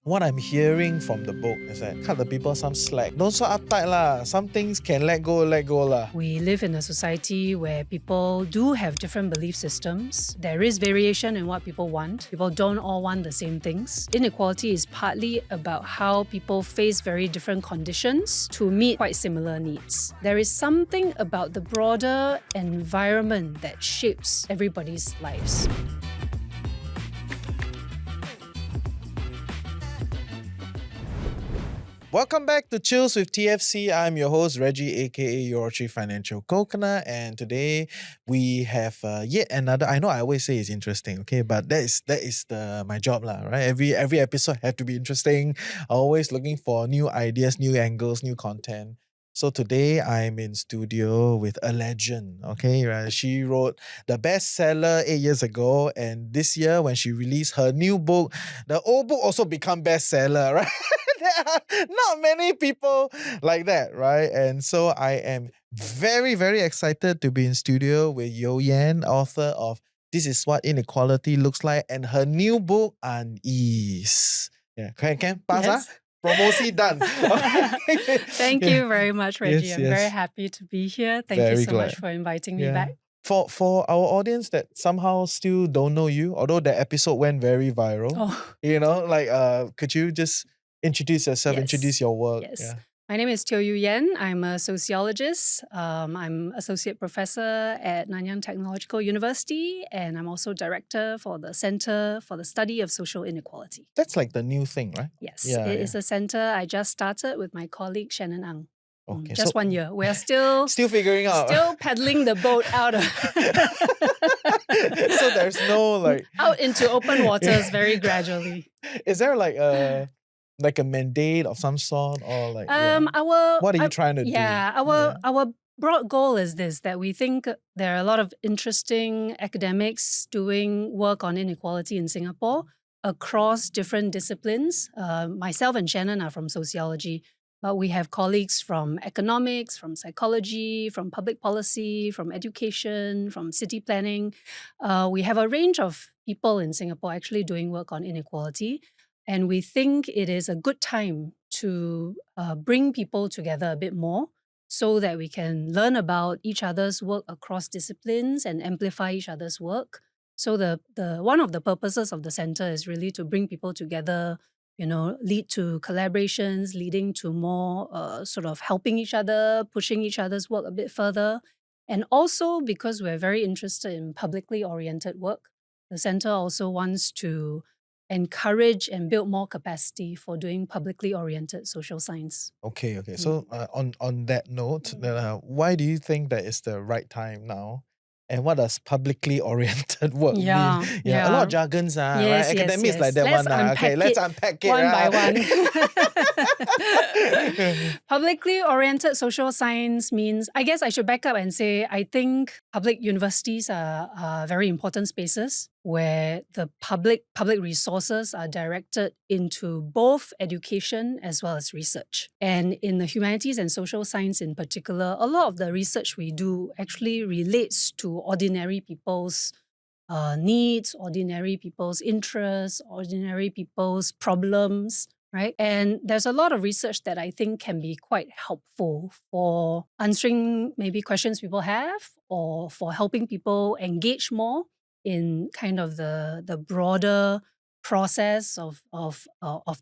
What I'm hearing from the book is that cut the people some slack. Don't so uptight lah. Some things can let go lah. We live in a society where people do have different belief systems. There is variation in what people want. People don't all want the same things. Inequality is partly about how people face very different conditions to meet quite similar needs. There is something about the broader environment that shapes everybody's lives. Welcome back to Chills with TFC. I'm your host, Reggie, aka Your Chief Financial Coconut, and today we have yet another. I know I always say it's interesting, okay, but that is my job lah, right? Every episode have to be interesting. Always looking for new ideas, new angles, new content. So today I'm in studio with a legend, okay? Right? She wrote the bestseller 8 years ago, and this year when she released her new book, the old book also become bestseller, right? There are not many people like that, right? And so I am very, very excited to be in studio with You Yenn, author of This Is What Inequality Looks Like, and her new book, Unease. Yeah, can pass, Yes. Promosi done. Thank you very much, Reggie. Yes, I'm yes. very happy to be here. Thank Very you so much glad. for inviting me Yeah. back. For our audience that somehow still don't know you, although the episode went very viral, Oh, could you just introduce yourself, Yes. introduce your work? yes. Yeah. My name is Teo You Yenn. I'm a sociologist. I'm associate professor at Nanyang Technological University, and I'm also director for the Center for the Study of Social Inequality. That's like the new thing, right? Yes, Yeah, it is a center I just started with my colleague Shannon Ang. Okay, Just so 1 year. We're still still figuring out. still paddling the boat out of So there's no out into open waters very gradually. Is there like a mandate of some sort, or like what are you trying to do? Our broad goal is this, that we think there are a lot of interesting academics doing work on inequality in Singapore across different disciplines. Myself and Shannon are from sociology, but we have colleagues from economics, from psychology, from public policy, from education, from city planning. We have a range of people in Singapore actually doing work on inequality. And we think it is a good time to bring people together a bit more so that we can learn about each other's work across disciplines and amplify each other's work. So the one of the purposes of the center is really to bring people together, lead to collaborations, leading to more sort of helping each other, pushing each other's work a bit further. And also because we're very interested in publicly oriented work, the center also wants to encourage and build more capacity for doing publicly oriented social science. Okay. So on that note, why do you think that is the right time now? And what does publicly oriented work mean? A lot of jargons, Yes, right? yes, Academics yes. like that Let's one. Okay, unpack let's it unpack it one by one. one. Publicly oriented social science means, I guess I should back up and say, I think public universities are very important spaces where the public resources are directed into both education as well as research. And in the humanities and social science in particular, a lot of the research we do actually relates to ordinary people's needs, ordinary people's interests, ordinary people's problems, right? And there's a lot of research that I think can be quite helpful for answering maybe questions people have, or for helping people engage more in kind of the broader process of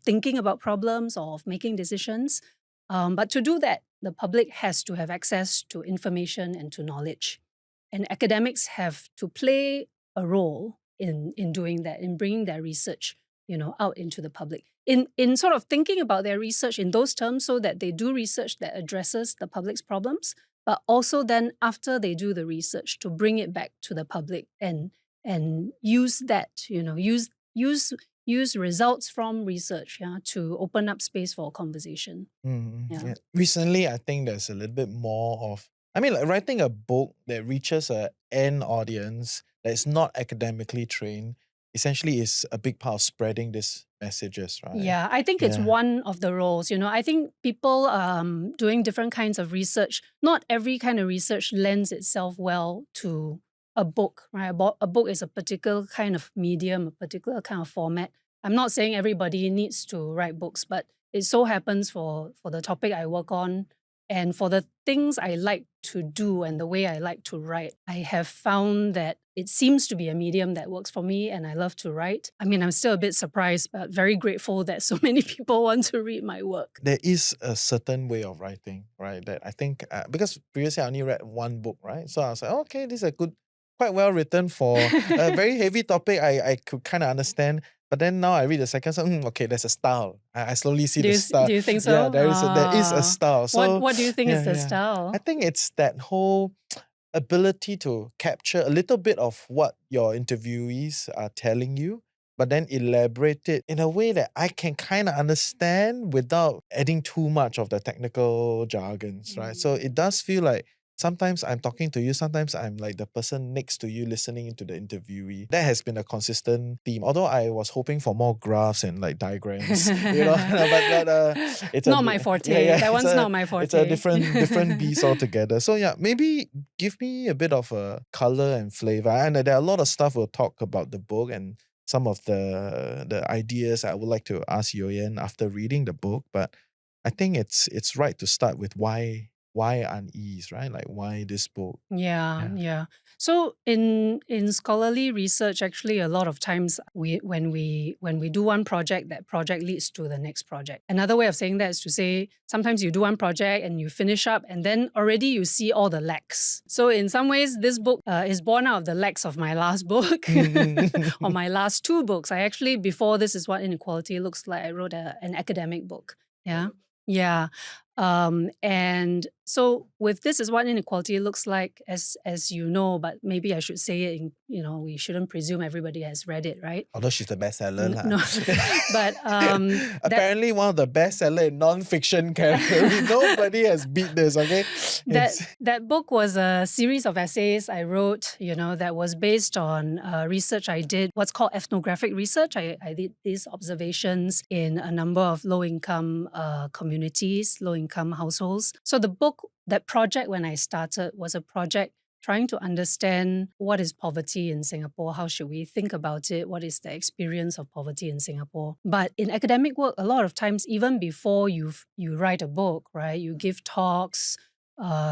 thinking about problems or of making decisions. But to do that, the public has to have access to information and to knowledge. And academics have to play a role in doing that, in bringing their research, out into the public. In sort of thinking about their research in those terms, so that they do research that addresses the public's problems, but also then after they do the research to bring it back to the public and use that, use results from research to open up space for conversation. Yeah. Recently, I think there's a little bit more of, like writing a book that reaches an end audience that is not academically trained, essentially is a big part of spreading these messages, right? Yeah, I think it's one of the roles. I think people doing different kinds of research, not every kind of research lends itself well to a book, right? A book is a particular kind of medium, a particular kind of format. I'm not saying everybody needs to write books, but it so happens for the topic I work on and for the things I like to do and the way I like to write, I have found that it seems to be a medium that works for me and I love to write. I mean, I'm still a bit surprised, but very grateful that so many people want to read my work. There is a certain way of writing, right? That I think, because previously I only read one book, right? So I was like, okay, this is a good, quite well written for a very heavy topic. I could kind of understand. But then now I read the second, so okay, there's a style. I slowly see the style. Do you think Yeah, so? there is a style. So What do you think is the yeah. I style? think it's that whole ability to capture a little bit of what your interviewees are telling you, but then elaborate it in a way that I can kind of understand without adding too much of the technical jargons, right? So it does feel like sometimes I'm talking to you, sometimes I'm like the person next to you listening to the interviewee. That has been a consistent theme. Although I was hoping for more graphs and like diagrams, but it's Not my forte. That one's not my it's a forte. different beast altogether. So yeah, maybe give me a bit of a color and flavor. And there are a lot of stuff we'll talk about the book and some of the ideas I would like to ask You Yenn after reading the book. But I think it's right to start with why unease, right? Like why this book? Yeah, Yeah. yeah. So in scholarly research, actually, a lot of times when we do one project, that project leads to the next project. Another way of saying that is to say sometimes you do one project and you finish up, and then already you see all the lacks. So in some ways, this book is born out of the lacks of my last book or my last two books. I actually, before This Is What Inequality Looks Like, I wrote an academic book. Yeah, yeah. And so with This Is What Inequality Looks Like, as you know, but maybe I should say it, we shouldn't presume everybody has read it, right? Although she's the bestseller lah. No, but Apparently one of the bestseller in non-fiction category. Nobody has beat this, okay? that book was a series of essays I wrote, that was based on research I did, what's called ethnographic research. I did these observations in a number of low-income communities, low-income households. So that project when I started was a project trying to understand what is poverty in Singapore, how should we think about it, what is the experience of poverty in Singapore. But in academic work, a lot of times, even before you write a book, right, you give talks,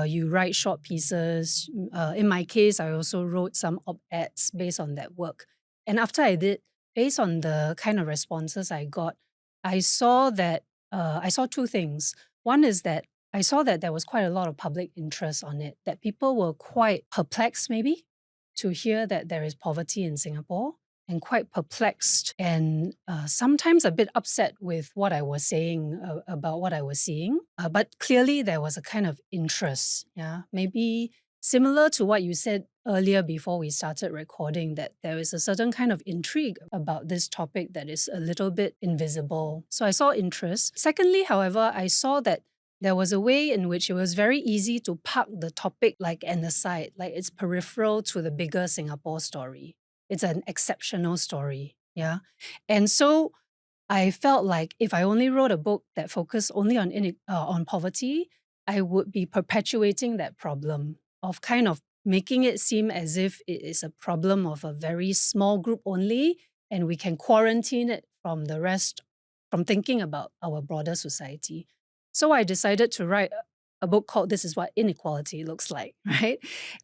you write short pieces. In my case, I also wrote some op-eds based on that work. And after I did, based on the kind of responses I got, I saw two things. One is that I saw that there was quite a lot of public interest on it, that people were quite perplexed maybe to hear that there is poverty in Singapore, and quite perplexed and sometimes a bit upset with what I was saying about what I was seeing. But clearly there was a kind of interest, yeah, maybe similar to what you said earlier before we started recording, that there is a certain kind of intrigue about this topic that is a little bit invisible. So I saw interest. Secondly, however, I saw that there was a way in which it was very easy to park the topic like an aside, like it's peripheral to the bigger Singapore story. It's an exceptional story, yeah? And so I felt like if I only wrote a book that focused only on poverty, I would be perpetuating that problem of kind of making it seem as if it is a problem of a very small group only, and we can quarantine it from the rest, from thinking about our broader society. So I decided to write a book called This Is What Inequality Looks Like, right?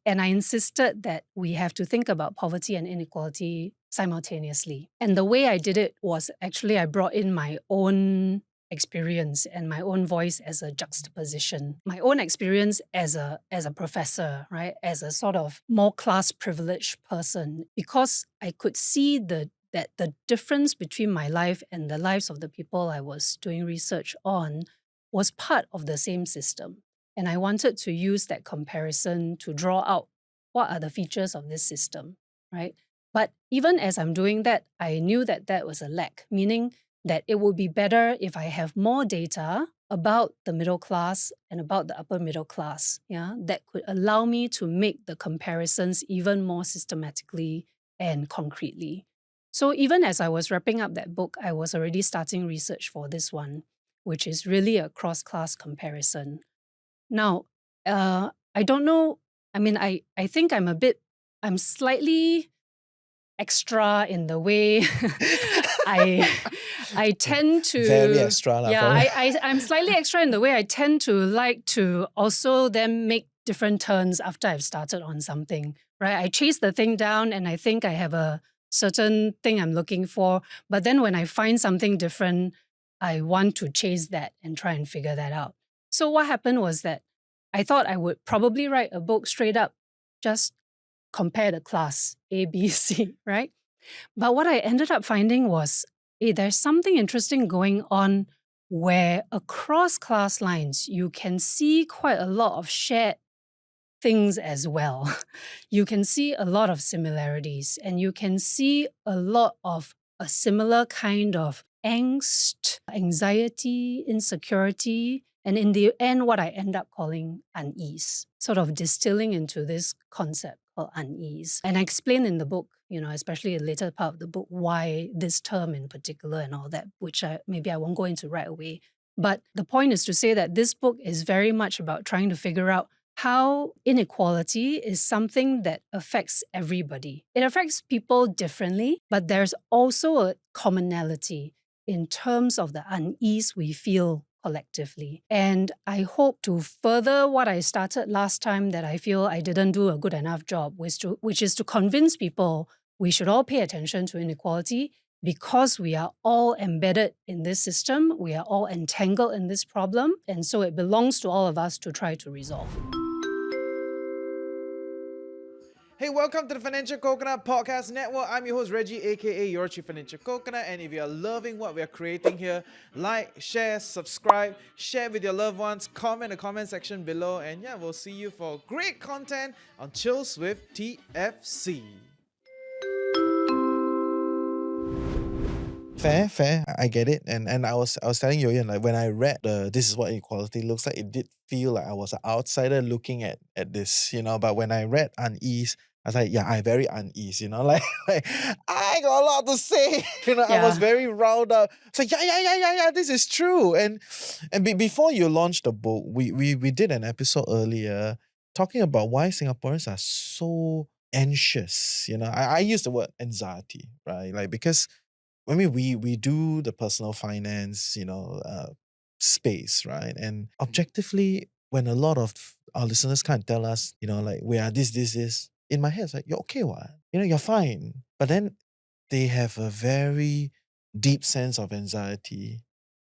And I insisted that we have to think about poverty and inequality simultaneously. And the way I did it was actually I brought in my own experience and my own voice as a juxtaposition. My own experience as a professor, right? As a sort of more class privileged person, because I could see that the difference between my life and the lives of the people I was doing research on was part of the same system. And I wanted to use that comparison to draw out what are the features of this system, right? But even as I'm doing that, I knew that that was a lack, meaning that it would be better if I have more data about the middle class and about the upper middle class, yeah, that could allow me to make the comparisons even more systematically and concretely. So even as I was wrapping up that book, I was already starting research for this one, which is really a cross-class comparison. Now, I don't know, I mean, I think I'm slightly extra in the way I I tend to Very extra lah, yeah probably. I'm slightly extra in the way I tend to like to also then make different turns after I've started on something, right? I chase the thing down and I think I have a certain thing I'm looking for, but then when I find something different, I want to chase that and try and figure that out. So what happened was that I thought I would probably write a book straight up, just compare the class A, B, C, right? But what I ended up finding was, there's something interesting going on where across class lines, you can see quite a lot of shared things as well. You can see a lot of similarities and you can see a lot of a similar kind of angst, anxiety, insecurity, and in the end, what I end up calling unease, sort of distilling into this concept called unease. And I explain in the book, especially the later part of the book, why this term in particular and all that, which maybe I won't go into right away. But the point is to say that this book is very much about trying to figure out how inequality is something that affects everybody. It affects people differently, but there's also a commonality in terms of the unease we feel collectively. And I hope to further what I started last time that I feel I didn't do a good enough job, which is to convince people we should all pay attention to inequality because we are all embedded in this system, we are all entangled in this problem, and so it belongs to all of us to try to resolve. Hey, welcome to the Financial Coconut Podcast Network. I'm your host, Reggie, aka your Chief Financial Coconut. And if you're loving what we're creating here, like, share, subscribe, share with your loved ones, comment in the comment section below. And yeah, we'll see you for great content on Chills with TFC. Fair. I get it. And I was telling you, like when I read This Is What Inequality Looks Like, it did feel like I was an outsider looking at this, but when I read Unease, I was like, yeah, I'm very unease, like I got a lot to say, I was very riled up. So yeah, this is true. And before you launched the book, we did an episode earlier talking about why Singaporeans are so anxious. I use the word anxiety, right? Like because I mean, we do the personal finance, space, right? And objectively, when a lot of our listeners can't tell us, like we are this, in my head, it's like you're okay, what? You're fine. But then they have a very deep sense of anxiety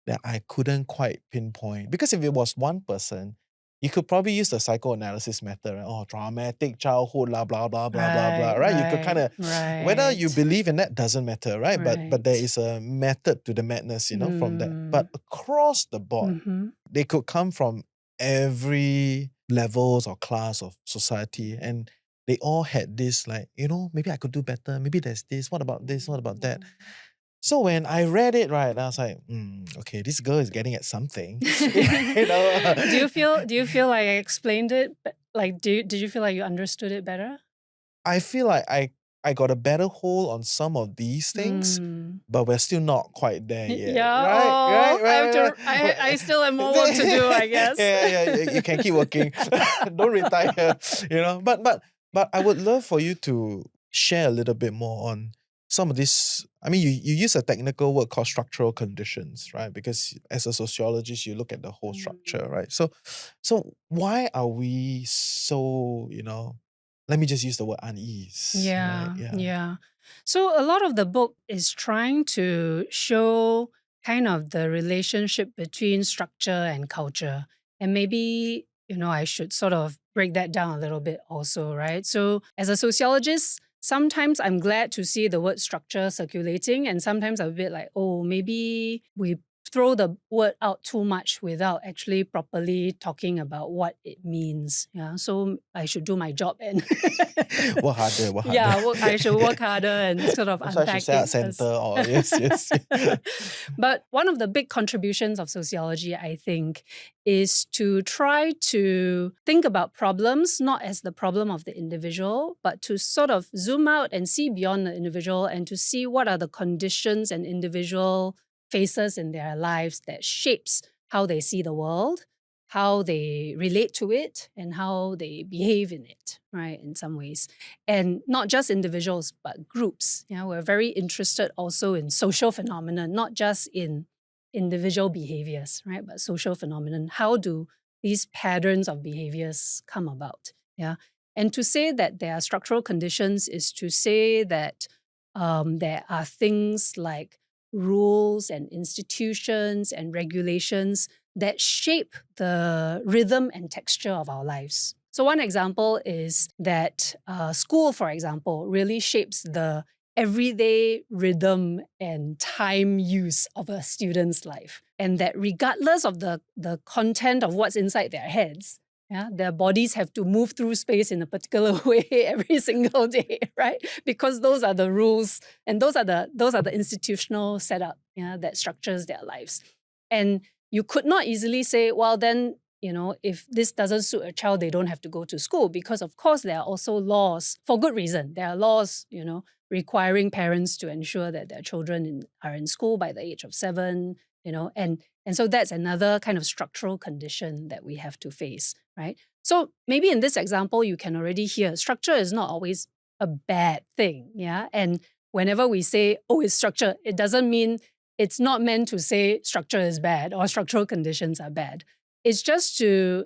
that I couldn't quite pinpoint. Because if it was one person, you could probably use the psychoanalysis method, right? Oh, traumatic childhood, blah, blah, blah, blah, blah, blah, right? You could kind of, whether you believe in that doesn't matter, right? But there is a method to the madness, from that. But across the board, they could come from every levels or class of society. And they all had this like, maybe I could do better. Maybe there's this. What about this? What about that? So when I read it, right, I was like, okay, this girl is getting at something. Do you feel like I explained it? Like, did you feel like you understood it better? I feel like I got a better hold on some of these things, but we're still not quite there yet. Yeah, Right. I still have more work to do, I guess. Yeah. You can keep working. Don't retire. But I would love for you to share a little bit more on some of this. I mean, you use a technical word called structural conditions, right? Because as a sociologist, you look at the whole structure, right? So why are we so, let me just use the word unease. Yeah, right? yeah. So a lot of the book is trying to show kind of the relationship between structure and culture. And maybe, I should sort of break that down a little bit also, right? So as a sociologist, sometimes I'm glad to see the word structure circulating, and sometimes I'm a bit like, oh, maybe we throw the word out too much without actually properly talking about what it means. Yeah, so I should do my job and Work harder. yeah, I should work harder and sort of That's why I should unpack set up it. center or yes. But one of the big contributions of sociology, I think, is to try to think about problems not as the problem of the individual, but to sort of zoom out and see beyond the individual and to see what are the conditions and individual faces in their lives that shapes how they see the world. how they relate to it and how they behave in it, right, in some ways. And not just individuals, but groups. We're very interested also in social phenomena, not just in individual behaviors, right, but social phenomenon. How do these patterns of behaviors come about? Yeah. And to say that there are structural conditions is to say that there are things like rules and institutions and regulations that shape the rhythm and texture of our lives. So one example is that school, for example, really shapes the everyday rhythm and time use of a student's life. And that regardless of the content of what's inside their heads, their bodies have to move through space in a particular way every single day, right? Because those are the rules and those are the institutional setup that structures their lives. And you could not easily say, well, then, if this doesn't suit a child, they don't have to go to school, because of course there are also laws for good reason. There are laws, requiring parents to ensure that their children are in school by the age of 7, and so that's another kind of structural condition that we have to face, right? So maybe in this example, you can already hear structure is not always a bad thing, and whenever we say, oh, it's structure, it doesn't mean it's not meant to say structure is bad or structural conditions are bad. It's just to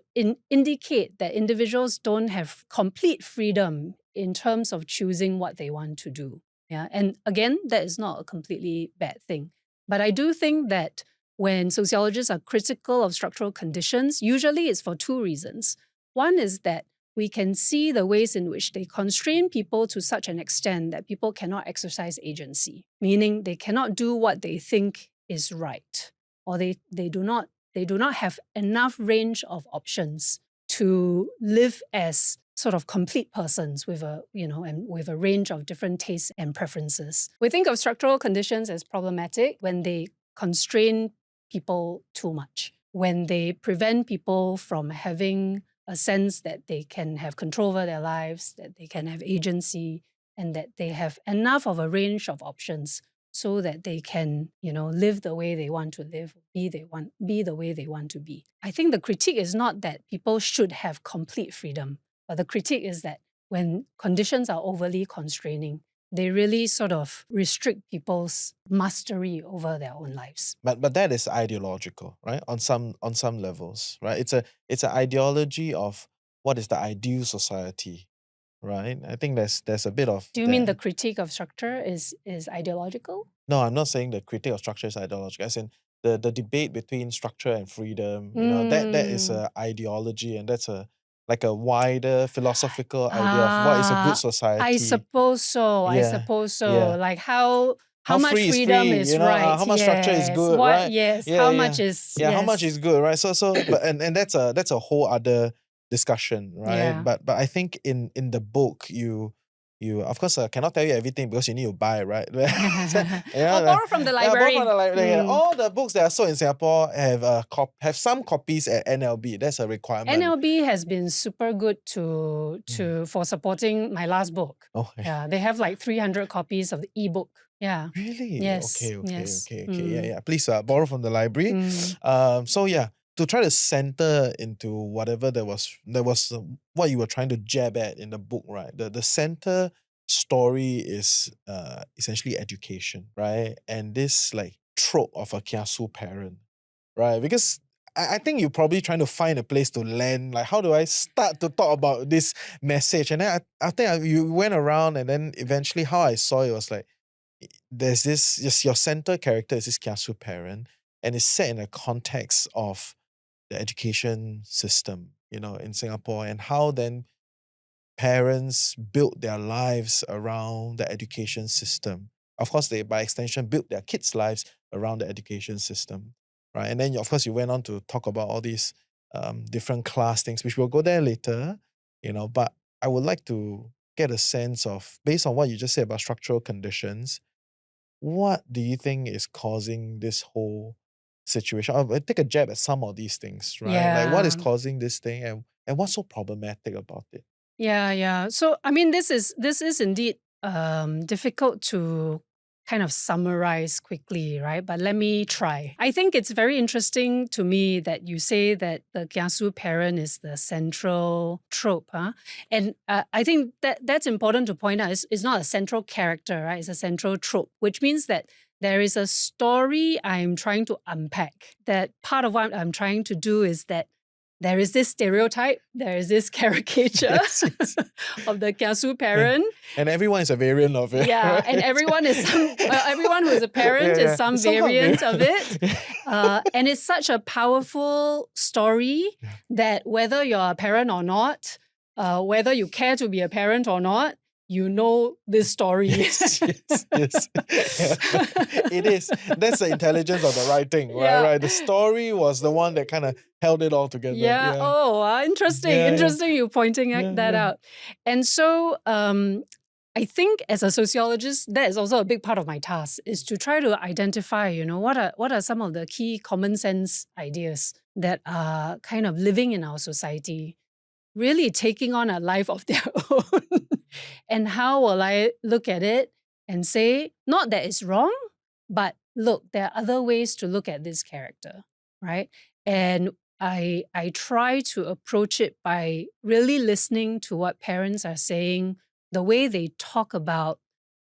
indicate that individuals don't have complete freedom in terms of choosing what they want to do. And again, that is not a completely bad thing. But I do think that when sociologists are critical of structural conditions, usually it's for two reasons. One is that we can see the ways in which they constrain people to such an extent that people cannot exercise agency, meaning they cannot do what they think is right, or they do not have enough range of options to live as sort of complete persons with and with a range of different tastes and preferences. We think of structural conditions as problematic when they constrain people too much, when they prevent people from having a sense that they can have control over their lives, that they can have agency, and that they have enough of a range of options so that they can, live the way they want to live, be the way they want to be. I think the critique is not that people should have complete freedom, but the critique is that when conditions are overly constraining, they really sort of restrict people's mastery over their own lives. But that is ideological, right? On some levels, right? It's an ideology of what is the ideal society, right? I think there's a bit of Do you mean the critique of structure is ideological? No, I'm not saying the critique of structure is ideological. As in the debate between structure and freedom, that is a ideology, and that's a like a wider philosophical idea of what is a good society. I suppose so. Like how much free freedom is right? how much structure is good, what, right? Yes. Yeah, how yeah. much is how much is good, right? So but and that's a whole other discussion, right? Yeah. But I think in the book you of course cannot tell you everything because you need to buy, right? Or borrow from the library. Borrow from the library. All the books that are sold in Singapore have some copies at NLB. That's a requirement. NLB has been super good for supporting my last book. Oh, Yeah, they have like 300 copies of the ebook. Yeah. Really? Yes. Okay. Yeah. Please borrow from the library. So yeah, to try to center into whatever there was what you were trying to jab at in the book, right? The center story is essentially education, right? And this like trope of a kiasu parent, right? Because I think you're probably trying to find a place to land. Like, how do I start to talk about this message? And then I think you went around, and then eventually how I saw it was like, there's this, just your center character is this kiasu parent, and it's set in a context of the education system, in Singapore, and how then parents built their lives around the education system. Of course, they, by extension, built their kids' lives around the education system, right? And then, of course, you went on to talk about all these different class things, which we'll go there later, but I would like to get a sense of, based on what you just said about structural conditions, what do you think is causing this whole situation? I'll take a jab at some of these things, right? Like, what is causing this thing, and what's so problematic about it? Yeah. So I mean, this is indeed difficult to kind of summarize quickly, right? But let me try. I think it's very interesting to me that you say that the kiasu parent is the central trope. And I think that's important to point out. It's not a central character, right? It's a central trope, which means that there is a story I'm trying to unpack. That part of what I'm trying to do is that there is this stereotype, there is this caricature Yes, yes. of the kiasu parent. And everyone is a variant of it. Yeah, right? and everyone is everyone who is a parent Yeah, is some Somehow variant of it. And it's such a powerful story that whether you're a parent or not, whether you care to be a parent or not, you know this story. Yes. It is. That's the intelligence of the writing, right? Yeah. Right. The story was the one that kind of held it all together. Yeah. Oh, interesting. Yeah, yeah. Interesting you pointing Yeah, that yeah. out. And so I think as a sociologist, that is also a big part of my task, is to try to identify, what are some of the key common sense ideas that are kind of living in our society, really taking on a life of their own. And how will I look at it and say, not that it's wrong, but look, there are other ways to look at this character, right? And I try to approach it by really listening to what parents are saying, the way they talk about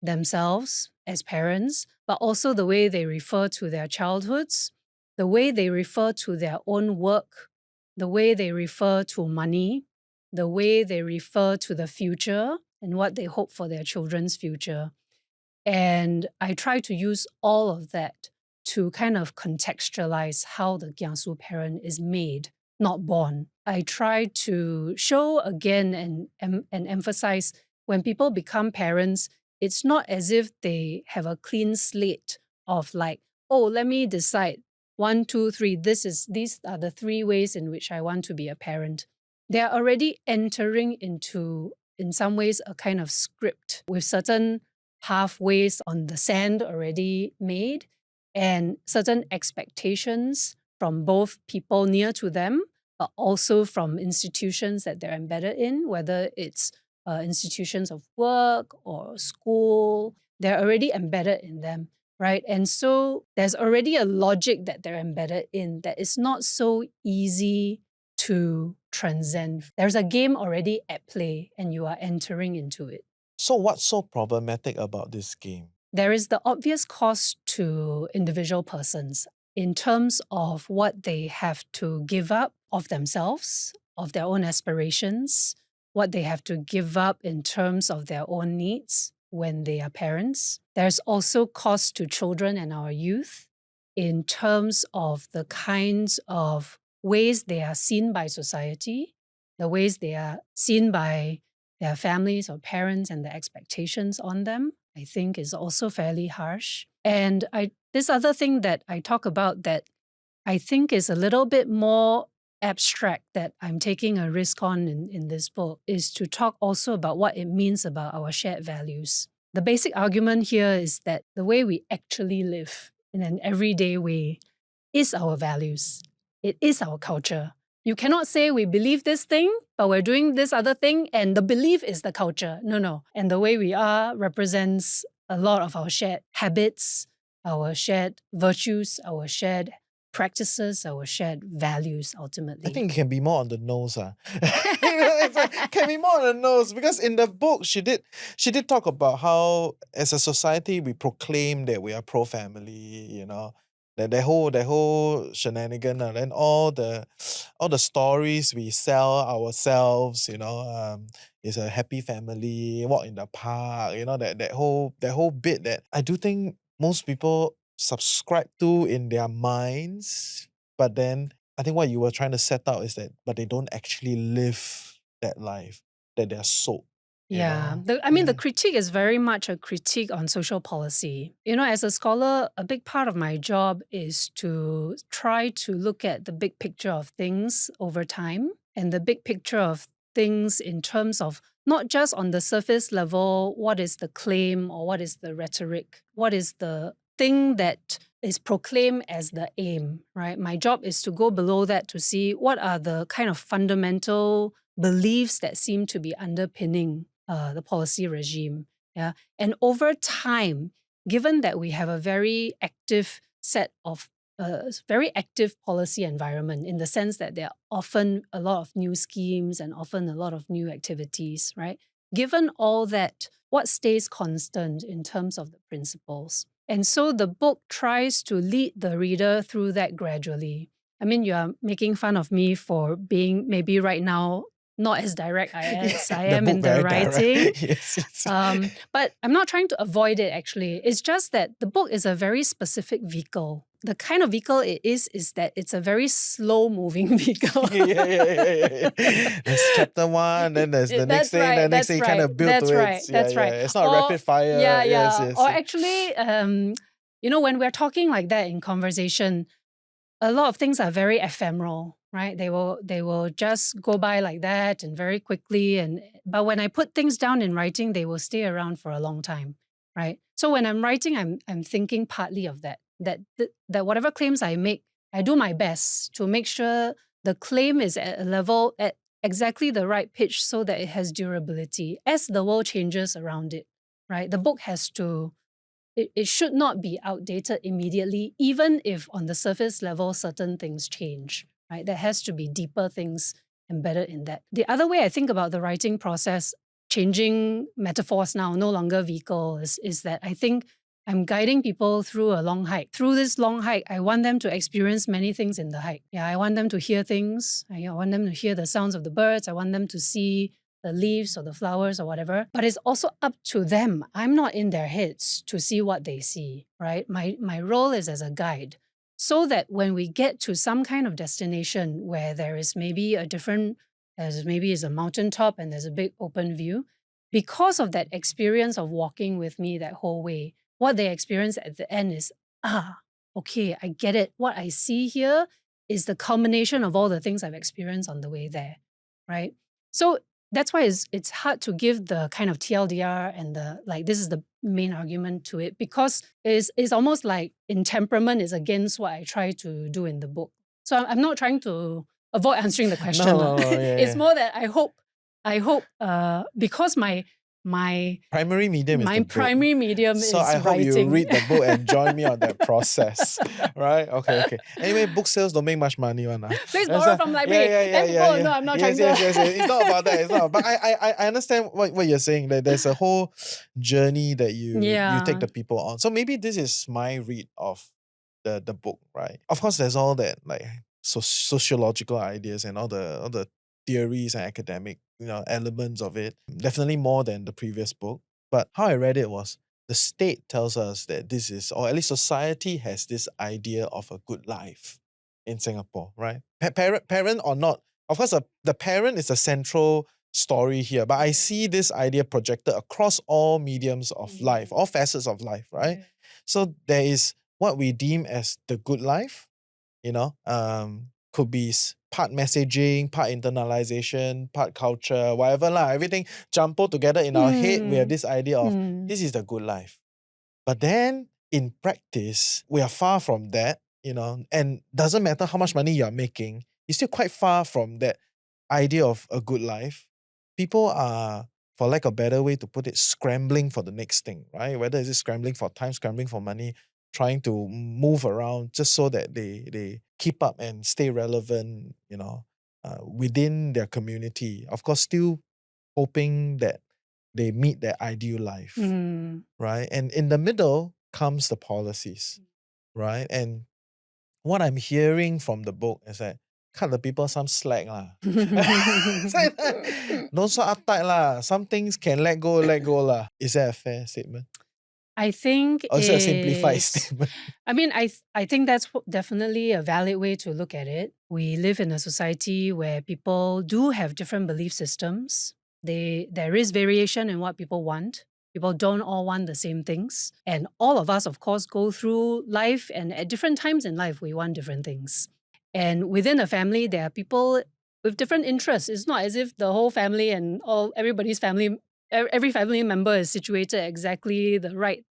themselves as parents, but also the way they refer to their childhoods, the way they refer to their own work, the way they refer to money, the way they refer to the future and what they hope for their children's future. And I try to use all of that to kind of contextualize how the kiasu parent is made, not born. I try to show again and emphasize when people become parents, it's not as if they have a clean slate of like, oh, let me decide 1, 2, 3. These are the 3 ways in which I want to be a parent. They're already entering into, in some ways, a kind of script with certain pathways on the sand already made and certain expectations from both people near to them, but also from institutions that they're embedded in, whether it's institutions of work or school. They're already embedded in them, right? And so there's already a logic that they're embedded in that is not so easy to transcend. There's a game already at play and you are entering into it. So what's so problematic about this game? There is the obvious cost to individual persons in terms of what they have to give up of themselves, of their own aspirations, what they have to give up in terms of their own needs when they are parents. There's also cost to children and our youth in terms of the kinds of ways they are seen by society, the ways they are seen by their families or parents and the expectations on them, I think is also fairly harsh. And this other thing that I talk about that I think is a little bit more abstract that I'm taking a risk on in this book is to talk also about what it means about our shared values. The basic argument here is that the way we actually live in an everyday way is our values. It is our culture. You cannot say we believe this thing, but we're doing this other thing, and the belief is the culture. No. And the way we are represents a lot of our shared habits, our shared virtues, our shared practices, our shared values, ultimately. I think it can be more on the nose. Can be more on the nose because in the book she did talk about how as a society we proclaim that we are pro-family, that whole shenanigan, and all the stories we sell ourselves, is a happy family, walk in the park, that whole bit that I do think most people subscribe to in their minds, but then I think what you were trying to set out is that, but they don't actually live that life that they're sold. Yeah. know? The critique is very much a critique on social policy. As a scholar, a big part of my job is to try to look at the big picture of things over time and the big picture of things in terms of not just on the surface level, what is the claim or what is the rhetoric, what is the thing that is proclaimed as the aim, right? My job is to go below that to see what are the kind of fundamental beliefs that seem to be underpinning the policy regime. Yeah. And over time, given that we have a very active set of very active policy environment in the sense that there are often a lot of new schemes and often a lot of new activities, right? Given all that, what stays constant in terms of the principles? And so the book tries to lead the reader through that gradually. I mean, you are making fun of me for being maybe right now not as direct as I The am book in the very writing. direct. Yes. But I'm not trying to avoid it, actually. It's just that the book is a very specific vehicle. The kind of vehicle it is that it's a very slow-moving vehicle. There's chapter 1, then there's the next That's thing, right. the next That's thing you kind right. of build That's to right. it. That's right. It's not Or rapid fire. yeah, Yes, yeah. yes. Or actually, when we're talking like that in conversation, a lot of things are very ephemeral, right? They will just go by like that and very quickly. But when I put things down in writing, they will stay around for a long time, right? So when I'm writing, I'm thinking partly of that whatever claims I make, I do my best to make sure the claim is at a level at exactly the right pitch so that it has durability as the world changes around it, right? The book has to it should not be outdated immediately, even if on the surface level certain things change, right? There has to be deeper things embedded in that. The other way I think about the writing process, changing metaphors now, no longer vehicle, is that I think I'm guiding people through a long hike. Through this long hike, I want them to experience many things in the hike. Yeah, I want them to hear things. I want them to hear the sounds of the birds. I want them to see the leaves or the flowers or whatever. But it's also up to them. I'm not in their heads to see what they see, right? My role is as a guide so that when we get to some kind of destination where there is maybe is a mountaintop and there's a big open view, because of that experience of walking with me that whole way, what they experience at the end is, okay, I get it. What I see here is the culmination of all the things I've experienced on the way there, right? So that's why it's hard to give the kind of TLDR and this is the main argument to it, because it's almost like in temperament is against what I try to do in the book. So I'm not trying to avoid answering the question. No, It's more that I hope because my primary medium is the book. primary medium So is I hope writing. you read the book and join me on that process. Right? Okay. Anyway, book sales don't make much money. Please borrow from library. No, I'm not trying to. Yes. It's not about that. It's not. But I understand what you're saying. That there's a whole journey that you take the people on. So maybe this is my read of the book, right? Of course, there's all that like sociological ideas and all the theories and academic elements of it. Definitely more than the previous book. But how I read it was the state tells us that this is, or at least society has this idea of a good life in Singapore, right? Parent or not. Of course, the parent is a central story here, but I see this idea projected across all mediums of life, all facets of life, right? So there is what we deem as the good life, could be part messaging, part internalization, part culture, whatever lah. Everything jumbled together in our head. We have this idea of this is the good life. But then in practice, we are far from that, and doesn't matter how much money you're making, you're still quite far from that idea of a good life. People are, for lack of a better way to put it, scrambling for the next thing, right? Whether it's scrambling for time, scrambling for money, trying to move around just so that they keep up and stay relevant, within their community. Of course, still hoping that they meet their ideal life, right? And in the middle comes the policies, right? And what I'm hearing from the book is that cut the people some slack lah. Don't so uptight lah. Some things can let go lah. Is that a fair statement? I think Or is it a simplified statement? I mean, I think that's definitely a valid way to look at it. We live in a society where people do have different belief systems. There is variation in what people want. People don't all want the same things. And all of us, of course, go through life, and at different times in life, we want different things. And within a family, there are people with different interests. It's not as if the whole family and every family member is situated exactly the right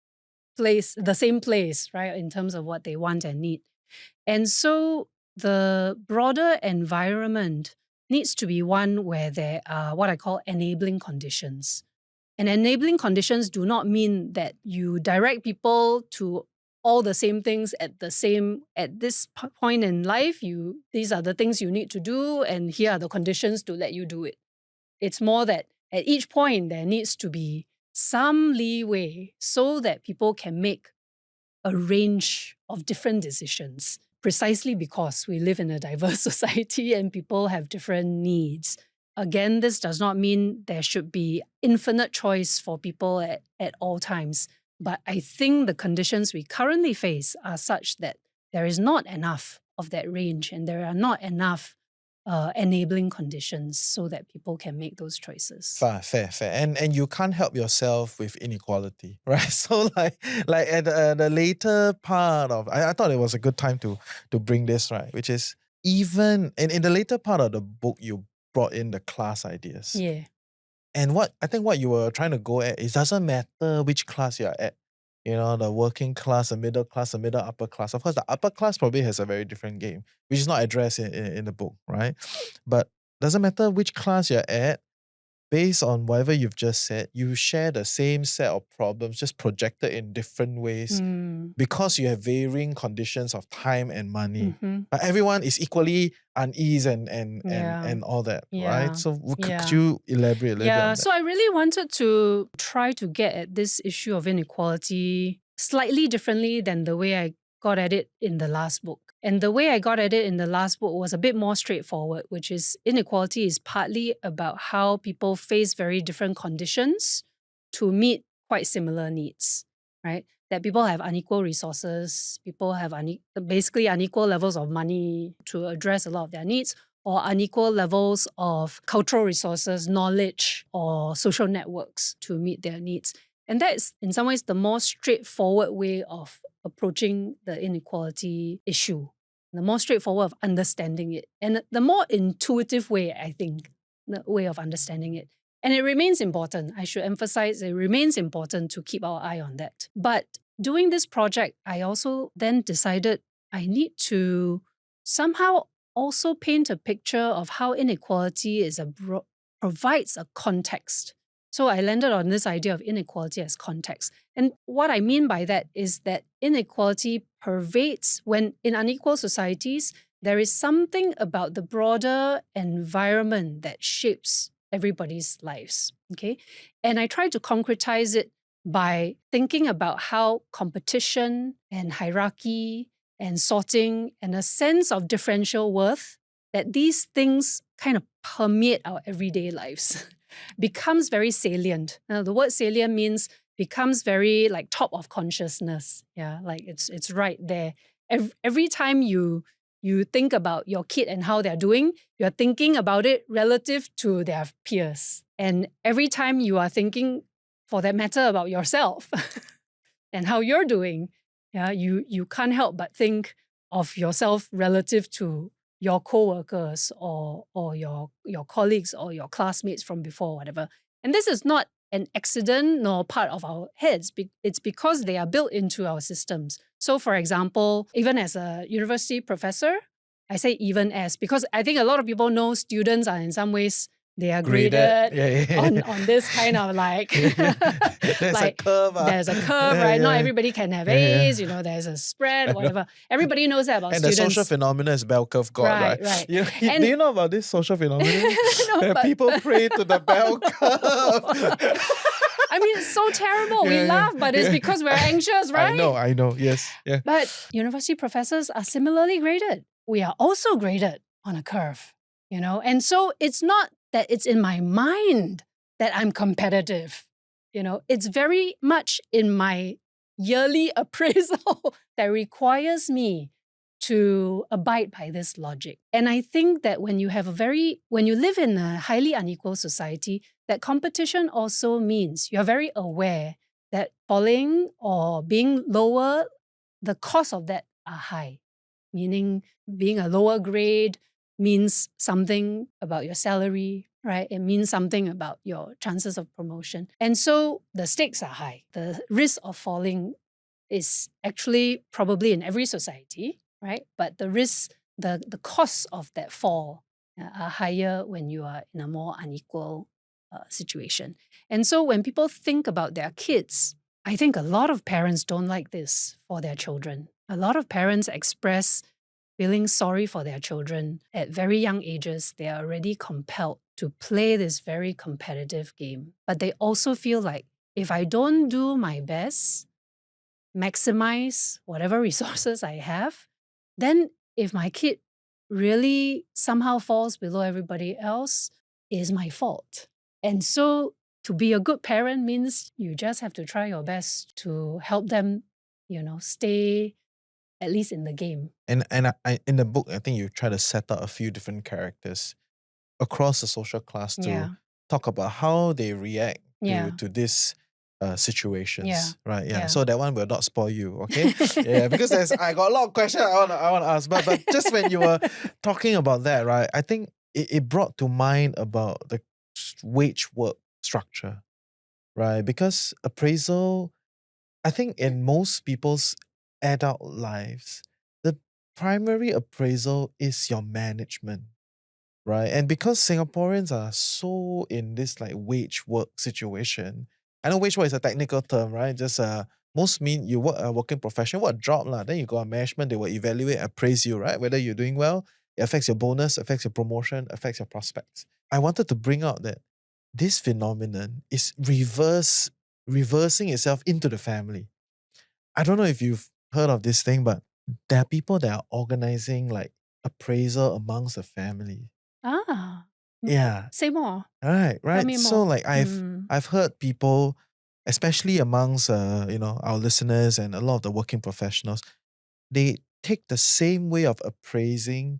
place, the same place, right, in terms of what they want and need. And so the broader environment needs to be one where there are what I call enabling conditions. And enabling conditions do not mean that you direct people to all the same things at this point in life. These are the things you need to do, and here are the conditions to let you do it. It's more that at each point there needs to be some leeway so that people can make a range of different decisions, precisely because we live in a diverse society and people have different needs. Again, this does not mean there should be infinite choice for people at all times. But I think the conditions we currently face are such that there is not enough of that range, and there are not enough enabling conditions so that people can make those choices. Fair. And you can't help yourself with inequality, right? So like at the later part of, I thought it was a good time to bring this, right? Which is even in the later part of the book, you brought in the class ideas. Yeah. And what you were trying to go at is, doesn't matter which class you're at. You know, the working class, the middle class, the middle upper class. Of course, the upper class probably has a very different game, which is not addressed in the book, right? But doesn't matter which class you're at, based on whatever you've just said, you share the same set of problems, just projected in different ways because you have varying conditions of time and money. But everyone is equally unease and all that, right? So could you elaborate a little bit on that? So I really wanted to try to get at this issue of inequality slightly differently than the way I got at it in the last book. And the way I got at it in the last book was a bit more straightforward, which is inequality is partly about how people face very different conditions to meet quite similar needs, right? That people have unequal resources, people have basically unequal levels of money to address a lot of their needs, or unequal levels of cultural resources, knowledge, or social networks to meet their needs. And that's, in some ways, the more straightforward way of approaching the inequality issue, the more straightforward of understanding it, and the more intuitive way, I think, the way of understanding it. And it remains important. I should emphasize it remains important to keep our eye on that. But doing this project, I also then decided I need to somehow also paint a picture of how inequality provides a context. So I landed on this idea of inequality as context. And what I mean by that is that inequality pervades, when in unequal societies, there is something about the broader environment that shapes everybody's lives, okay? And I try to concretize it by thinking about how competition and hierarchy and sorting and a sense of differential worth, that these things kind of permeate our everyday lives, becomes very salient. Now, the word salient means becomes very like top of consciousness. Yeah, like it's right there. Every time you think about your kid and how they're doing, you're thinking about it relative to their peers. And every time you are thinking, for that matter, about yourself and how you're doing, yeah, you can't help but think of yourself relative to your co-workers or your colleagues or your classmates from before, whatever. And this is not an accident nor part of our heads. It's because they are built into our systems. So for example, even as a university professor, I say even as, because I think a lot of people know students are in some ways, they are graded on this kind of like, there's like a curve. There's a curve, right? Not everybody can have A's, you know, there's a spread, whatever. Everybody knows that about and students. And the social phenomenon is bell curve God, right? Right. Do you know about this social phenomenon? No, but people pray to the bell curve. I mean, it's so terrible. We laugh, but it's because we're anxious, right? I know, yes. Yeah. But university professors are similarly graded. We are also graded on a curve, you know? And so it's not that it's in my mind that I'm competitive, you know? It's very much in my yearly appraisal that requires me to abide by this logic. And I think that when you live in a highly unequal society, that competition also means you're very aware that falling or being lower, the cost of that are high. Meaning being a lower grade means something about your salary, right? It means something about your chances of promotion. And so the stakes are high. The risk of falling is actually probably in every society, right? But the risk, the costs of that fall are higher when you are in a more unequal situation. And so when people think about their kids, I think a lot of parents don't like this for their children. A lot of parents express feeling sorry for their children. At very young ages, they are already compelled to play this very competitive game. But they also feel like, if I don't do my best, maximize whatever resources I have, then if my kid really somehow falls below everybody else, it is my fault. And so to be a good parent means you just have to try your best to help them, stay at least in the game. And I in the book, I think you try to set out a few different characters across the social class to Yeah. talk about how they react Yeah. to these situations, right? Yeah. Yeah. So that one will not spoil you, okay? Yeah, because I got a lot of questions I want to ask, but just when you were talking about that, right? I think it brought to mind about the wage work structure, right? Because appraisal, I think in most people's adult lives, the primary appraisal is your management, right? And because Singaporeans are so in this like wage work situation, I know wage work is a technical term, right? Just most mean you work a working profession, what job lah. Then you got a management, they will evaluate, appraise you, right? Whether you're doing well, it affects your bonus, affects your promotion, affects your prospects. I wanted to bring out that this phenomenon is reversing itself into the family. I don't know if you've heard of this thing, but there are people that are organizing like appraisal amongst the family. Ah, Yeah. say more. Right, Tell right. me So more. like I've heard people, especially amongst our listeners and a lot of the working professionals, they take the same way of appraising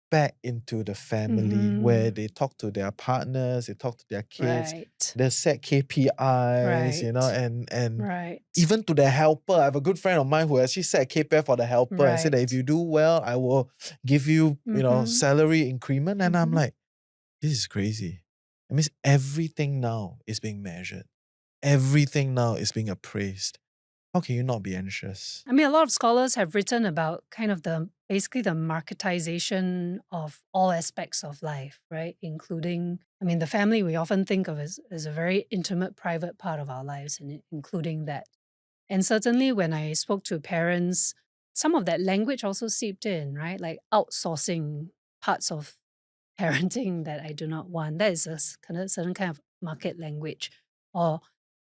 back into the family where they talk to their partners, they talk to their kids, Right. they set KPIs, Right. and Right. even to their helper. I have a good friend of mine who actually set a KPI for the helper and said that if Right. you do well, I will give you, salary increment. And I'm like, this is crazy. It means everything now is being measured. Everything now is being appraised. How can you not be anxious? I mean, a lot of scholars have written about kind of basically the marketization of all aspects of life, right? Including, the family we often think of as a very intimate, private part of our lives, and including that. And certainly when I spoke to parents, some of that language also seeped in, right? Like outsourcing parts of parenting that I do not want. That is a certain kind of market language. Or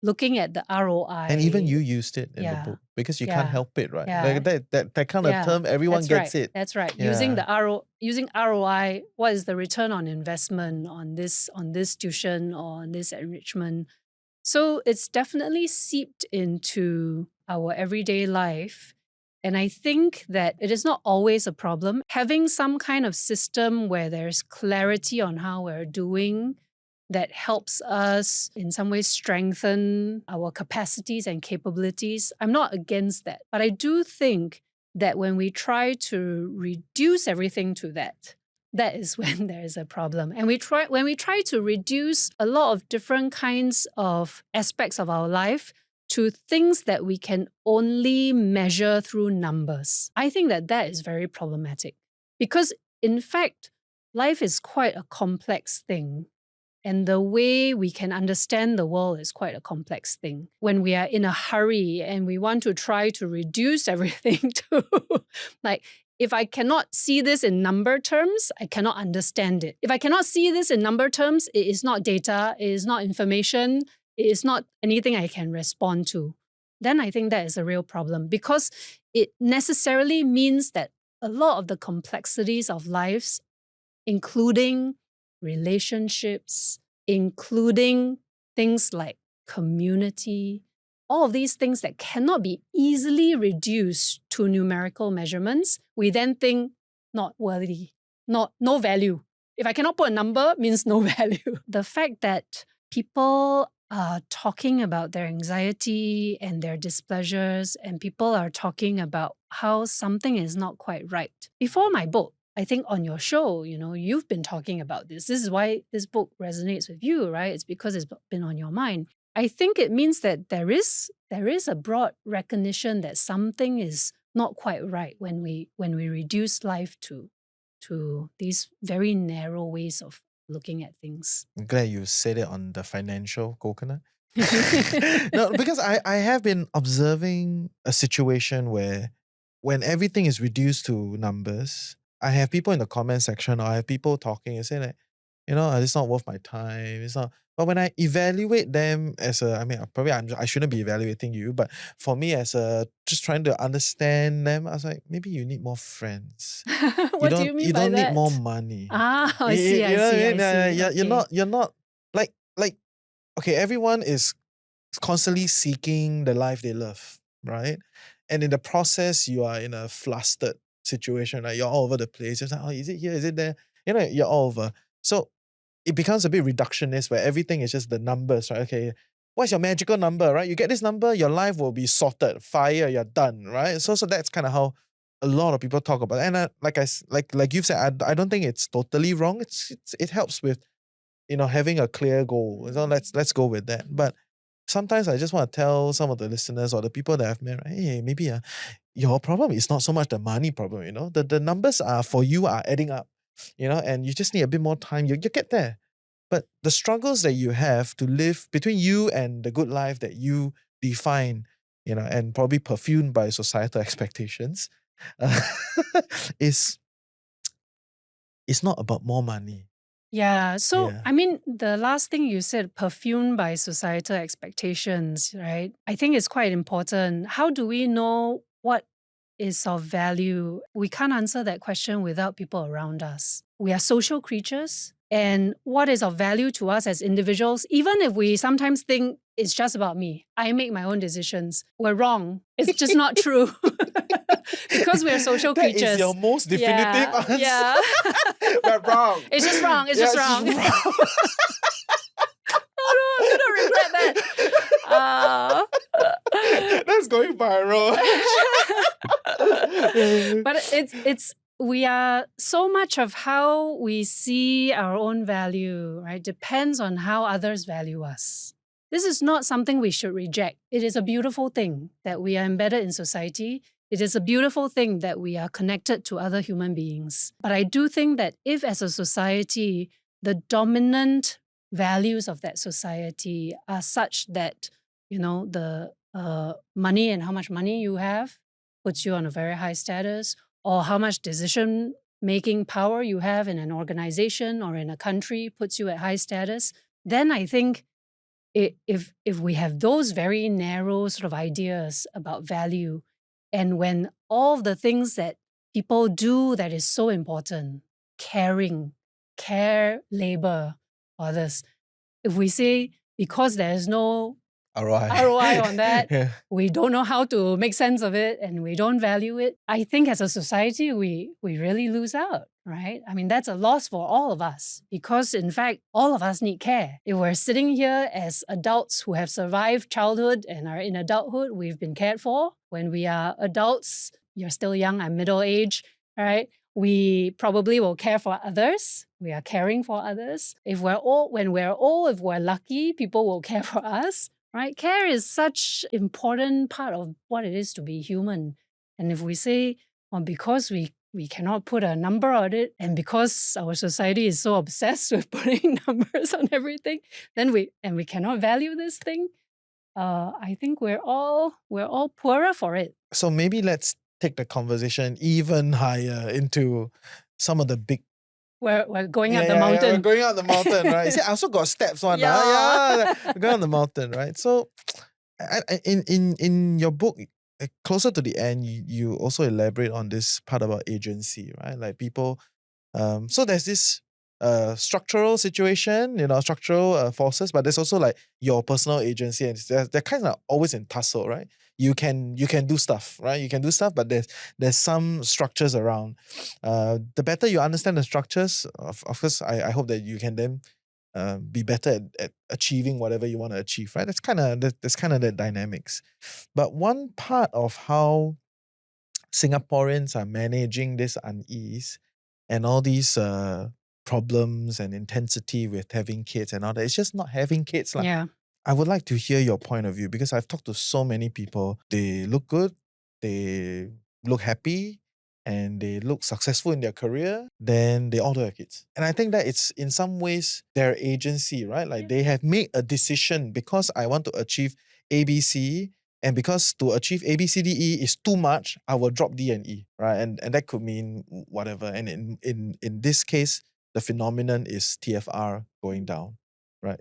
looking at the ROI. And even you used it in the Yeah. book because you can't Yeah. help it, right? Yeah. Like that kind of Yeah, term, everyone that's gets right. it. That's right. Yeah. Using ROI, what is the return on investment on this tuition or on this enrichment? So it's definitely seeped into our everyday life. And I think that it is not always a problem. Having some kind of system where there's clarity on how we're doing that helps us in some ways strengthen our capacities and capabilities, I'm not against that. But I do think that when we try to reduce everything to that is when there is a problem. And when we try to reduce a lot of different kinds of aspects of our life to things that we can only measure through numbers, I think that is very problematic. Because in fact, life is quite a complex thing. And the way we can understand the world is quite a complex thing. When we are in a hurry and we want to try to reduce everything to, like, if I cannot see this in number terms, I cannot understand it. If I cannot see this in number terms, it is not data, it is not information, it is not anything I can respond to. Then I think that is a real problem, because it necessarily means that a lot of the complexities of lives, including relationships, including things like community, all of these things that cannot be easily reduced to numerical measurements, we then think not worthy, no value. If I cannot put a number, means no value. The fact that people are talking about their anxiety and their displeasures, and people are talking about how something is not quite right. Before my book, I think on your show, you've been talking about this. This is why this book resonates with you, right? It's because it's been on your mind. I think it means that there is a broad recognition that something is not quite right when we reduce life to these very narrow ways of looking at things. I'm glad you said it on the financial coconut. No, because I have been observing a situation where when everything is reduced to numbers, I have people in the comment section or I have people talking and saying like, it's not worth my time. It's not. But when I evaluate them as a, I mean, I shouldn't be evaluating you, but for me as a just trying to understand them, I was like, maybe you need more friends. You What do don't you mean you by don't need that? more money. Ah, I You, see, you I know what see, I I mean? see. You're Okay. not like okay, everyone is constantly seeking the life they love, right? And in the process, you are in a flustered situation, like you're all over the place. It's like, oh, is it here? Is it there? You're all over. So it becomes a bit reductionist where everything is just the numbers, right? Okay, what's your magical number, right? You get this number, your life will be sorted. Fire, you're done, right? So that's kind of how a lot of people talk about it. And like you've said, I don't think it's totally wrong. It helps with having a clear goal. So let's go with that. But sometimes I just want to tell some of the listeners or the people that I've met, right, hey, maybe your problem is not so much the money problem, the numbers are for you are adding up, and you just need a bit more time. You get there. But the struggles that you have to live between you and the good life that you define, and probably perfumed by societal expectations, uh, is it's not about more money. Yeah. So, Yeah. I mean, the last thing you said, perfumed by societal expectations, right? I think it's quite important. How do we know what is of value? We can't answer that question without people around us. We are social creatures. And what is of value to us as individuals, even if we sometimes think it's just about me, I make my own decisions, we're wrong. It's just not true. Because we're social That is creatures. your most definitive Yeah, answer. yeah. We're wrong. It's just wrong. It's Yeah, just wrong. wrong. Oh no, I'm gonna regret that. That's going viral. But it's we are so much of how we see our own value, right? Depends on how others value us. This is not something we should reject. It is a beautiful thing that we are embedded in society. It is a beautiful thing that we are connected to other human beings. But I do think that if as a society, the dominant values of that society are such that, the money and how much money you have puts you on a very high status, or how much decision making power you have in an organization or in a country puts you at high status, then I think if we have those very narrow sort of ideas about value, and when all of the things that people do that is so important, caring, care, labor, others, if we say because there's no ROI on that, Yeah. we don't know how to make sense of it and we don't value it, I think as a society, we really lose out, right? I mean, that's a loss for all of us because, in fact, all of us need care. If we're sitting here as adults who have survived childhood and are in adulthood, we've been cared for. When we are adults, you're still young, I'm middle age, right? We probably will care for others. We are caring for others. If we're old, when we're old, if we're lucky, people will care for us. Right? Care is such important part of what it is to be human. And if we say, well, because we cannot put a number on it, and because our society is so obsessed with putting numbers on everything, then we cannot value this thing. I think we're all poorer for it. So maybe let's take the conversation even higher into some of the big. We're going up the Yeah, mountain. we're going up the mountain, right? You see, I also got steps one. Yeah. Yeah, we're going up the mountain, right? So, in your book, closer to the end, you also elaborate on this part about agency, right? Like people, so there's this structural situation, structural forces, but there's also like your personal agency, and they're kind of always in tussle, right? You can do stuff, right? You can do stuff, but there's some structures around. The better you understand the structures, of course, I hope that you can then be better at achieving whatever you want to achieve, right? That's kind of the dynamics. But one part of how Singaporeans are managing this unease and all these problems and intensity with having kids and all that, it's just not having kids. Yeah. I would like to hear your point of view because I've talked to so many people. They look good, they look happy, and they look successful in their career, then they all do have kids. And I think that it's in some ways their agency, right? Like they have made a decision because I want to achieve ABC, and because to achieve A, B, C, D, E is too much, I will drop D and E, right? And that could mean whatever. And in this case, the phenomenon is TFR going down, right?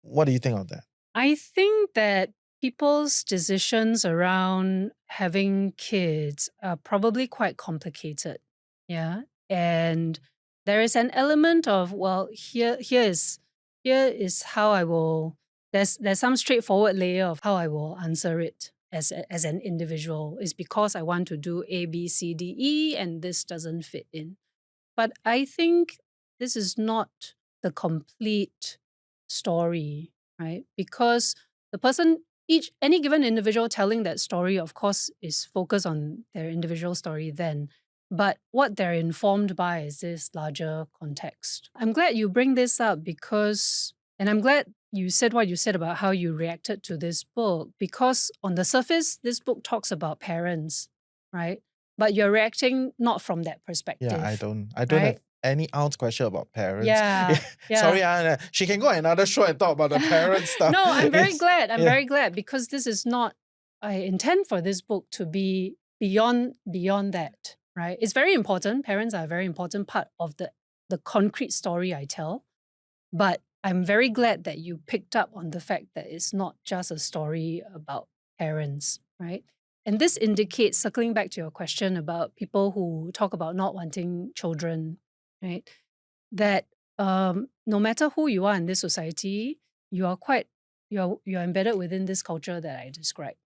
What do you think of that? I think that people's decisions around having kids are probably quite complicated. Yeah. And there is an element of, well, here is how I will there's some straightforward layer of how I will answer it as an individual. Is because I want to do A, B, C, D, E, and this doesn't fit in. But I think this is not the complete story, right? Because the person, any given individual telling that story, of course, is focused on their individual story then. But what they're informed by is this larger context. I'm glad you bring this up and I'm glad you said what you said about how you reacted to this book, because on the surface, this book talks about parents, right? But you're reacting not from that perspective. Yeah, I don't right? have any ounce question about parents. Yeah, yeah. Sorry, Anna. She can go on another show and talk about the parent stuff. No, I'm very Yes. glad. I'm Yeah. very glad, because this is not, I intend for this book to be beyond that, right? It's very important. Parents are a very important part of the concrete story I tell. But I'm very glad that you picked up on the fact that it's not just a story about parents, right? And this indicates, circling back to your question about people who talk about not wanting children, right? That no matter who you are in this society, you're embedded within this culture that I described.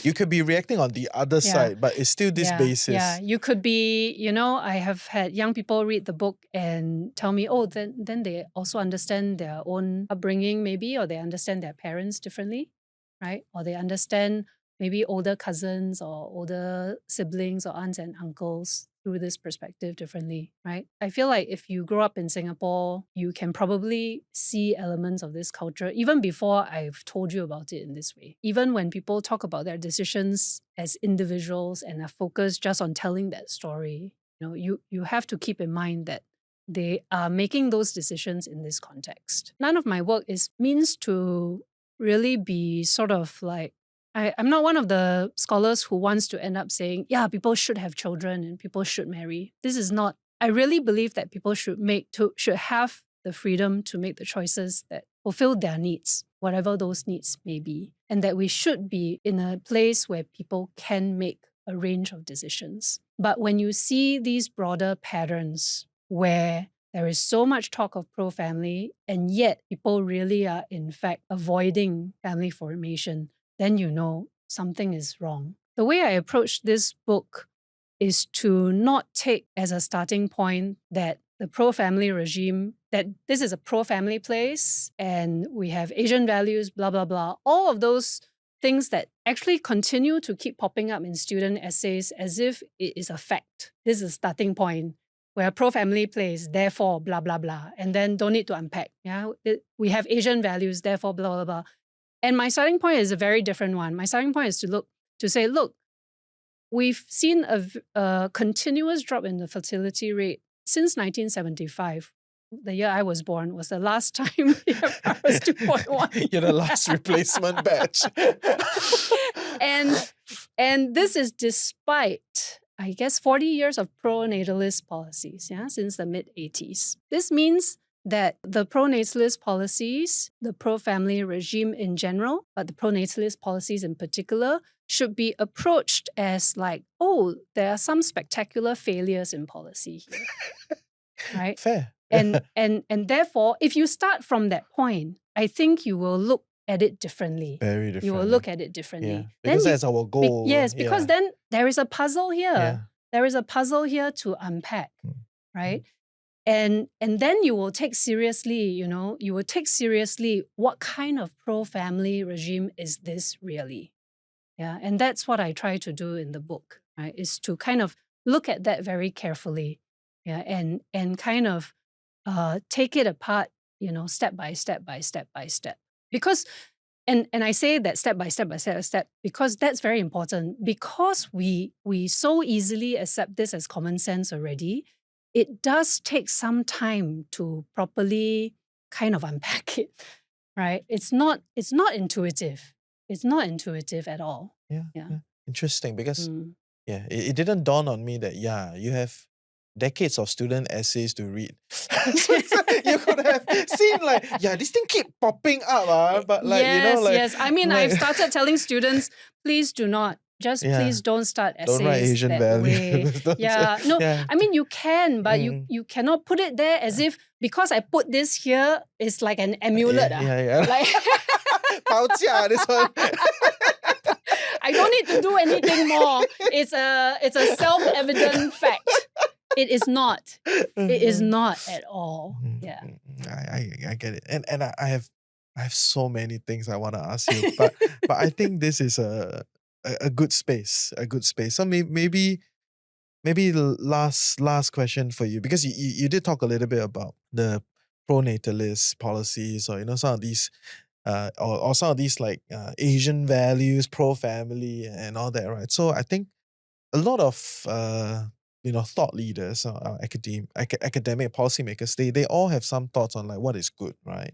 You could be reacting on the other Yeah. side, but it's still this basis. Yeah, you could be, I have had young people read the book and tell me, oh, then they also understand their own upbringing maybe, or they understand their parents differently, right? Or they understand maybe older cousins or older siblings or aunts and uncles through this perspective differently, right? I feel like if you grow up in Singapore, you can probably see elements of this culture even before I've told you about it in this way. Even when people talk about their decisions as individuals and are focused just on telling that story, you have to keep in mind that they are making those decisions in this context. None of my work means to really be sort of like, I'm not one of the scholars who wants to end up saying, yeah, people should have children and people should marry. This is not, I really believe that people should have the freedom to make the choices that fulfill their needs, whatever those needs may be. And that we should be in a place where people can make a range of decisions. But when you see these broader patterns where there is so much talk of pro-family, and yet people really are in fact avoiding family formation, then you know something is wrong. The way I approach this book is to not take as a starting point that the pro-family regime, that this is a pro-family place and we have Asian values, blah, blah, blah. All of those things that actually continue to keep popping up in student essays as if it is a fact. This is a starting point. We're a pro-family place, therefore, blah, blah, blah. And then don't need to unpack. Yeah, we have Asian values, therefore, blah, blah, blah. And my starting point is a very different one. My starting point is to say, look, we've seen a continuous drop in the fertility rate since 1975. The year I was born was the last time I was 2.1. You're the last replacement batch. And this is despite, I guess, 40 years of pro-natalist policies, since the mid-80s. This means that the pro-natalist policies, the pro-family regime in general, but the pro-natalist policies in particular, should be approached as like, oh, there are some spectacular failures in policy here, right? Fair. And therefore, if you start from that point, I think you will look at it differently. Very different. You will look at it differently. Yeah. Because that's our goal. Yes, because then there is a puzzle here. Yeah. There is a puzzle here to unpack, right? And then you will take seriously, what kind of pro-family regime is this really? Yeah, and that's what I try to do in the book, right? Is to kind of look at that very carefully, and kind of take it apart, step by step by step by step. Because And I say that step by step because that's very important. Because we so easily accept this as common sense already, it does take some time to properly kind of unpack it, right? It's not intuitive. It's not intuitive at all. Yeah. Yeah. Interesting, because Mm. it didn't dawn on me that you have decades of student essays to read. So you could have seen like, this thing keep popping up, but like, Yes. I mean, I've like, started telling students, please do not. Just Yeah. please don't start don't write essays Asian that value. way. Don't Yeah. say- No, yeah. I mean, you can, but Mm. you cannot put it there as if because I put this here, it's like an amulet. Yeah. Like, 包架, this one. I don't need to do anything more. It's a self-evident fact. It is not. It is not at all. Yeah. I get it, and I have so many things I want to ask you, but I think this is a good space, So maybe the last question for you, because you did talk a little bit about the pro-natalist policies, or some of these or some of these like Asian values, pro-family and all that, right? So I think a lot of thought leaders, academic policymakers, they all have some thoughts on like what is good, right?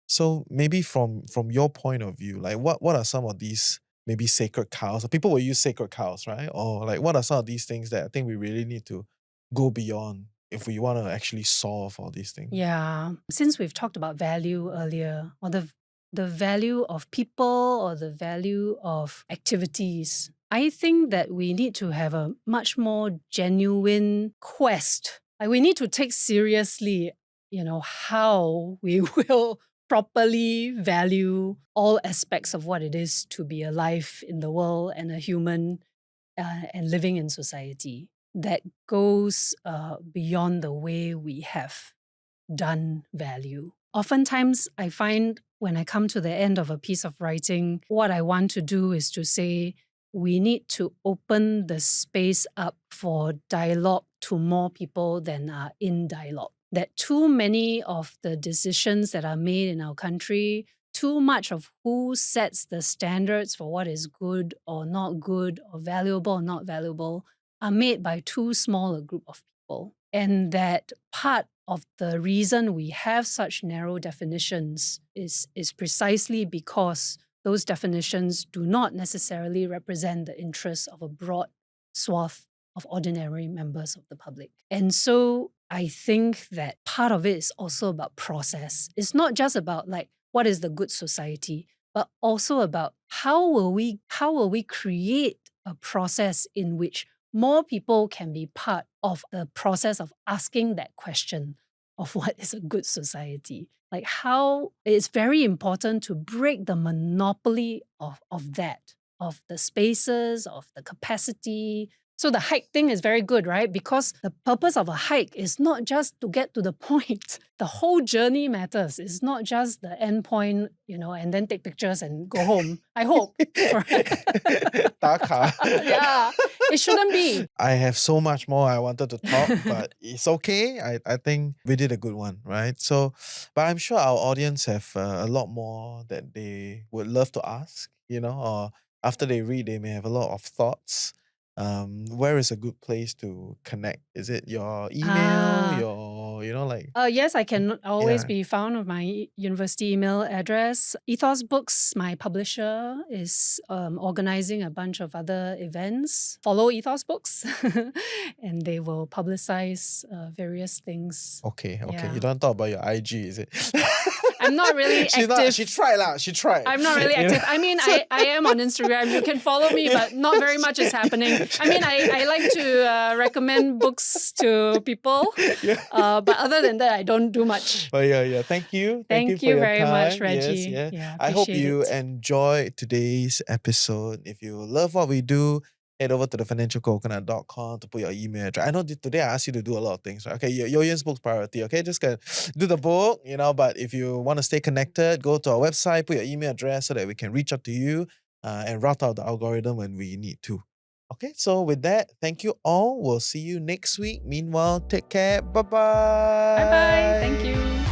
So maybe from your point of view, like what are some of these maybe sacred cows? Or people will use sacred cows, right? Or like what are some of these things that I think we really need to go beyond if we want to actually solve all these things? Yeah. Since we've talked about value earlier, or the value of people or the value of activities, I think that we need to have a much more genuine quest. Like we need to take seriously, how we will properly value all aspects of what it is to be alive in the world and a human and living in society that goes beyond the way we have done value. Oftentimes, I find when I come to the end of a piece of writing, what I want to do is to say, we need to open the space up for dialogue to more people than are in dialogue. That too many of the decisions that are made in our country, too much of who sets the standards for what is good or not good or valuable or not valuable are made by too small a group of people. And that part of the reason we have such narrow definitions is precisely because those definitions do not necessarily represent the interests of a broad swath of ordinary members of the public. And so I think that part of it is also about process. It's not just about like what is the good society, but also about how will we create a process in which more people can be part of the process of asking that question of what is a good society. Like how it's very important to break the monopoly of that, of the spaces, of the capacity. So the hike thing is very good, right? Because the purpose of a hike is not just to get to the point. The whole journey matters. It's not just the end point, and then take pictures and go home. I hope.打卡. Yeah, it shouldn't be. I have so much more I wanted to talk, but it's okay. I think we did a good one, right? So, but I'm sure our audience have a lot more that they would love to ask, or after they read, they may have a lot of thoughts. Where is a good place to connect? Is it your email, Yes, I can always Yeah. be found with my university email address. Ethos Books, my publisher, is organizing a bunch of other events. Follow Ethos Books, and they will publicize various things. Okay. Yeah. You don't talk about your IG, is it? I'm not really active. She tried. I'm not really active. I mean, I am on Instagram. You can follow me, but not very much is happening. I mean, I like to recommend books to people. But other than that, I don't do much. But yeah. Thank you. Thank you for you your very much, time. Reggie. Yes. Yeah, I hope appreciate you it. enjoyed today's episode. If you love what we do, head over to thefinancialcoconut.com to put your email address. I know today I asked you to do a lot of things, right? Okay, Yo Yenn's book's priority, okay? Just gonna do the book, but if you want to stay connected, go to our website, put your email address so that we can reach out to you and route out the algorithm when we need to. Okay, so with that, thank you all. We'll see you next week. Meanwhile, take care. Bye-bye. Bye-bye. Thank you.